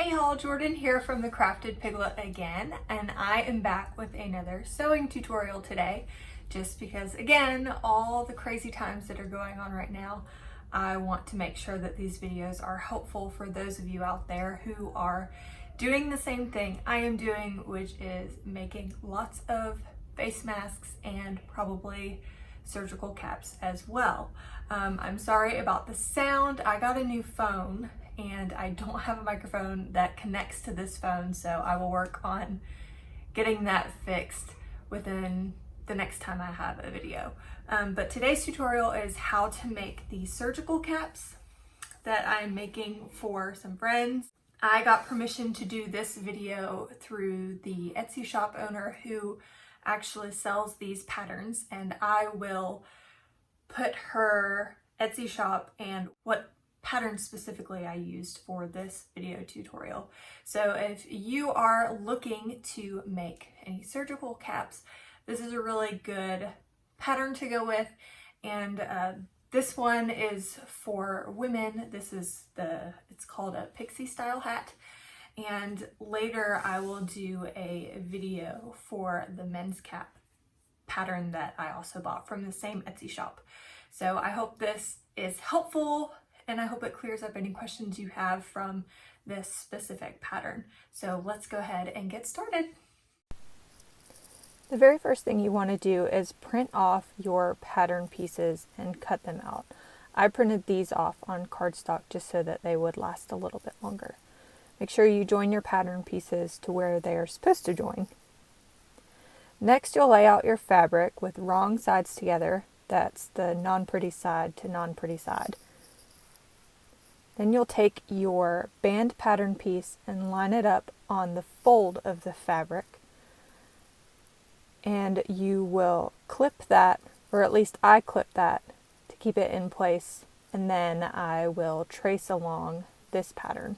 Hey y'all, Jordan here from the Crafted Piglet again, and I am back with another sewing tutorial today, just because again, all the crazy times that are going on right now, I want to make sure that these videos are helpful for those of you out there who are doing the same thing I am doing, which is making lots of face masks and probably surgical caps as well. I'm sorry about the sound. I got a new phone and I don't have a microphone that connects to this phone, so I will work on getting that fixed within the next time I have a video. But today's tutorial is how to make these surgical caps that I'm making for some friends. I got permission to do this video through the Etsy shop owner who actually sells these patterns, and I will put her Etsy shop and what pattern specifically I used for this video tutorial. So if you are looking to make any surgical caps, this is a really good pattern to go with. And this one is for women. It's called a pixie style hat. And later I will do a video for the men's cap pattern that I also bought from the same Etsy shop. So I hope this is helpful, and I hope it clears up any questions you have from this specific pattern. So let's go ahead and get started. The very first thing you want to do is print off your pattern pieces and cut them out. I printed these off on cardstock just so that they would last a little bit longer. Make sure you join your pattern pieces to where they are supposed to join. Next, you'll lay out your fabric with wrong sides together. That's the non-pretty side to non-pretty side. Then you'll take your band pattern piece and line it up on the fold of the fabric. And you will clip that, or at least I clip that to keep it in place. And then I will trace along this pattern.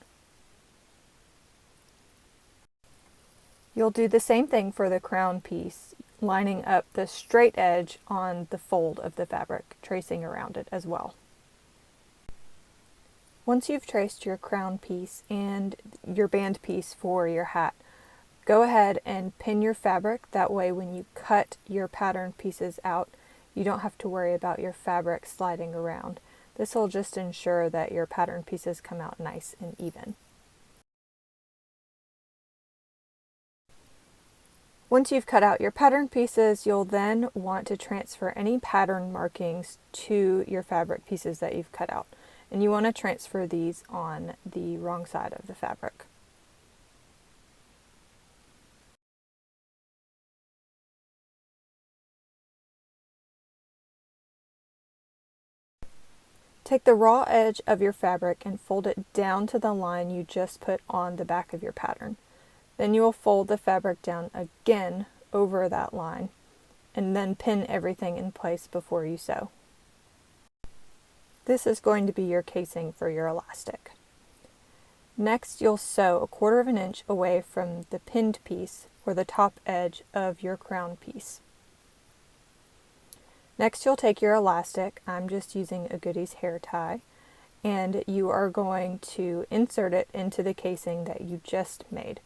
You'll do the same thing for the crown piece, lining up the straight edge on the fold of the fabric, tracing around it as well. Once you've traced your crown piece and your band piece for your hat, go ahead and pin your fabric. That way when you cut your pattern pieces out, you don't have to worry about your fabric sliding around. This will just ensure that your pattern pieces come out nice and even. Once you've cut out your pattern pieces, you'll then want to transfer any pattern markings to your fabric pieces that you've cut out. And you want to transfer these on the wrong side of the fabric. Take the raw edge of your fabric and fold it down to the line you just put on the back of your pattern. Then you will fold the fabric down again over that line and then pin everything in place before you sew. This is going to be your casing for your elastic. Next, you'll sew 1/4 inch away from the pinned piece or the top edge of your crown piece. Next, you'll take your elastic. I'm just using a Goodies hair tie, and you are going to insert it into the casing that you just made.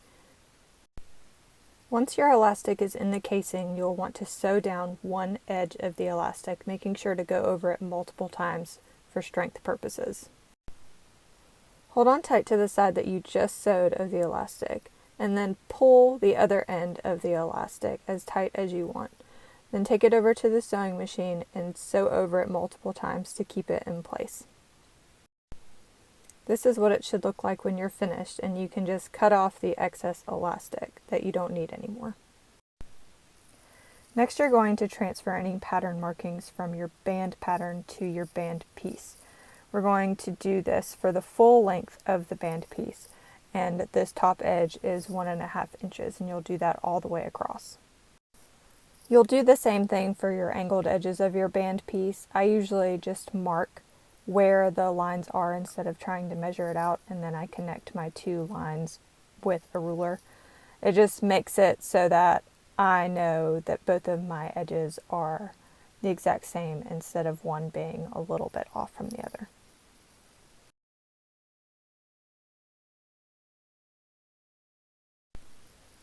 Once your elastic is in the casing, you'll want to sew down one edge of the elastic, making sure to go over it multiple times for strength purposes. Hold on tight to the side that you just sewed of the elastic, and then pull the other end of the elastic as tight as you want. Then take it over to the sewing machine and sew over it multiple times to keep it in place. This is what it should look like when you're finished, and you can just cut off the excess elastic that you don't need anymore. Next, you're going to transfer any pattern markings from your band pattern to your band piece. We're going to do this for the full length of the band piece, and this top edge is 1.5 inches, and you'll do that all the way across. You'll do the same thing for your angled edges of your band piece. I usually just mark where the lines are instead of trying to measure it out, and then I connect my two lines with a ruler. It just makes it so that I know that both of my edges are the exact same instead of one being a little bit off from the other.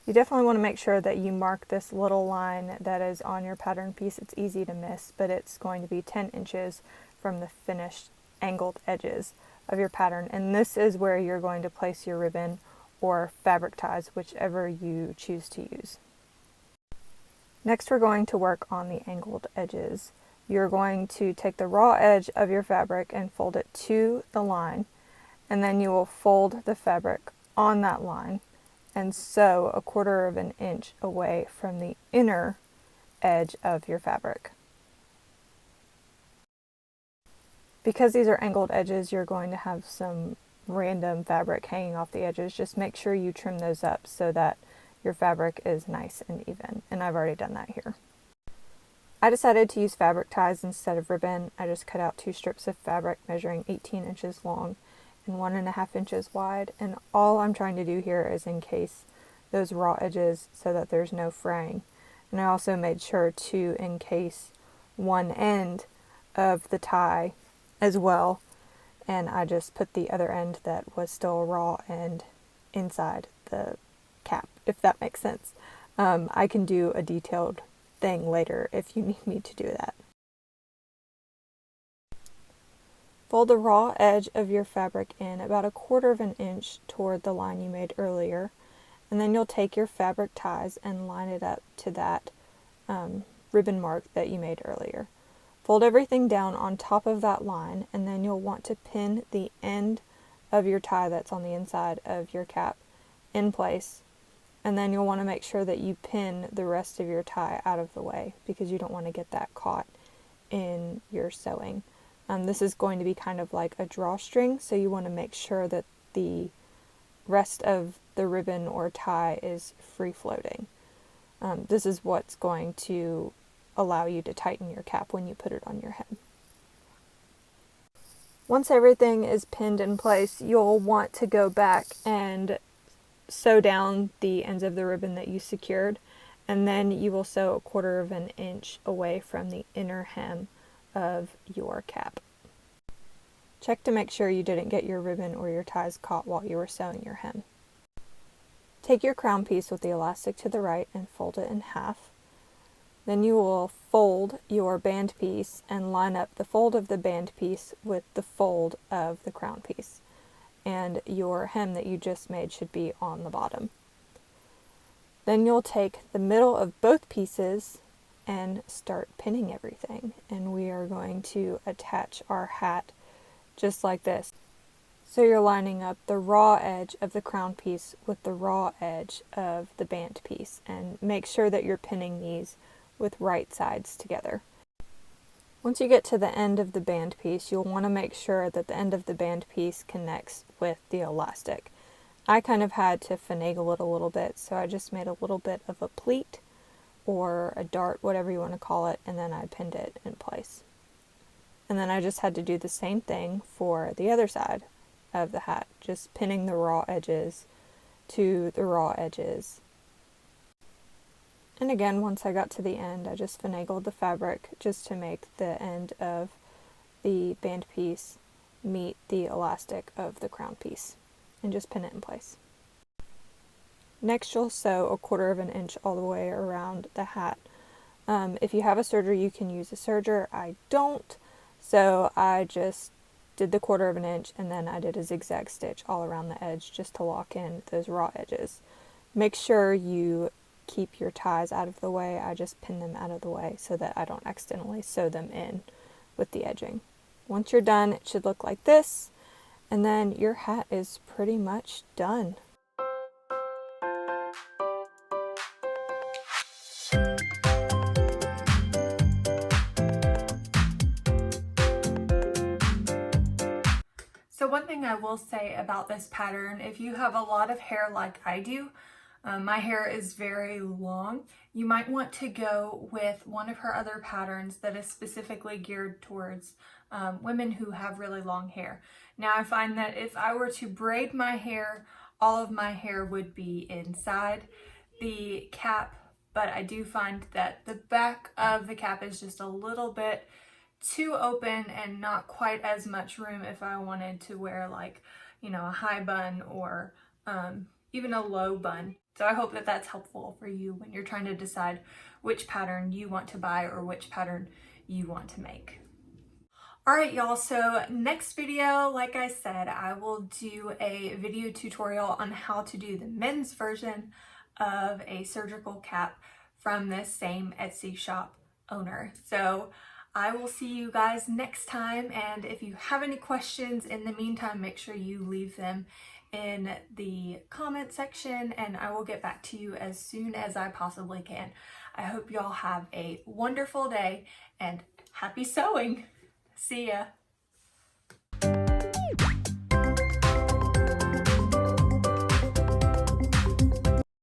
You definitely want to make sure that you mark this little line that is on your pattern piece. It's easy to miss, but it's going to be 10 inches from the finished angled edges of your pattern. And this is where you're going to place your ribbon or fabric ties, whichever you choose to use. Next, we're going to work on the angled edges. You're going to take the raw edge of your fabric and fold it to the line, and then you will fold the fabric on that line and sew 1/4 of an inch away from the inner edge of your fabric. Because these are angled edges, you're going to have some random fabric hanging off the edges. Just make sure you trim those up so that your fabric is nice and even, and I've already done that here. I decided to use fabric ties instead of ribbon. I just cut out 2 strips of fabric measuring 18 inches long and 1.5 inches wide, and all I'm trying to do here is encase those raw edges so that there's no fraying. And I also made sure to encase one end of the tie as well, and I just put the other end that was still raw and inside the cap, if that makes sense. I can do a detailed thing later if you need me to do that. Fold the raw edge of your fabric in about 1/4 of an inch toward the line you made earlier, and then you'll take your fabric ties and line it up to that ribbon mark that you made earlier. Fold everything down on top of that line, and then you'll want to pin the end of your tie that's on the inside of your cap in place, and then you'll want to make sure that you pin the rest of your tie out of the way because you don't want to get that caught in your sewing. This is going to be kind of like a drawstring, so you want to make sure that the rest of the ribbon or tie is free floating. This is what's going to allow you to tighten your cap when you put it on your head. Once everything is pinned in place, you'll want to go back and sew down the ends of the ribbon that you secured, and then you will sew 1/4 of an inch away from the inner hem of your cap. Check to make sure you didn't get your ribbon or your ties caught while you were sewing your hem. Take your crown piece with the elastic to the right and fold it in half. Then you will fold your band piece and line up the fold of the band piece with the fold of the crown piece. And your hem that you just made should be on the bottom. Then you'll take the middle of both pieces and start pinning everything. And we are going to attach our hat just like this. So you're lining up the raw edge of the crown piece with the raw edge of the band piece, and make sure that you're pinning these with right sides together. Once you get to the end of the band piece, you'll want to make sure that the end of the band piece connects with the elastic. I kind of had to finagle it a little bit, so I just made a little bit of a pleat or a dart, whatever you want to call it, and then I pinned it in place. And then I just had to do the same thing for the other side of the hat, just pinning the raw edges to the raw edges. And again, once I got to the end, I just finagled the fabric just to make the end of the band piece meet the elastic of the crown piece, and just pin it in place. Next, you'll sew 1/4 of an inch all the way around the hat. If you have a serger, you can use a serger. I don't, so I just did the 1/4 of an inch, and then I did a zigzag stitch all around the edge just to lock in those raw edges. Make sure you keep your ties out of the way. I just pin them out of the way so that I don't accidentally sew them in with the edging. Once you're done, it should look like this, and then your hat is pretty much done. So one thing I will say about this pattern, if you have a lot of hair like I do, my hair is very long, you might want to go with one of her other patterns that is specifically geared towards women who have really long hair. Now I find that if I were to braid my hair, all of my hair would be inside the cap, but I do find that the back of the cap is just a little bit too open and not quite as much room if I wanted to wear, like, you know, a high bun or even a low bun. So I hope that that's helpful for you when you're trying to decide which pattern you want to buy or which pattern you want to make. All right, y'all, so next video, like I said, I will do a video tutorial on how to do the men's version of a surgical cap from this same Etsy shop owner. So I will see you guys next time, and if you have any questions in the meantime, make sure you leave them in the comment section and I will get back to you as soon as I possibly can. I hope y'all have a wonderful day and happy sewing! See ya!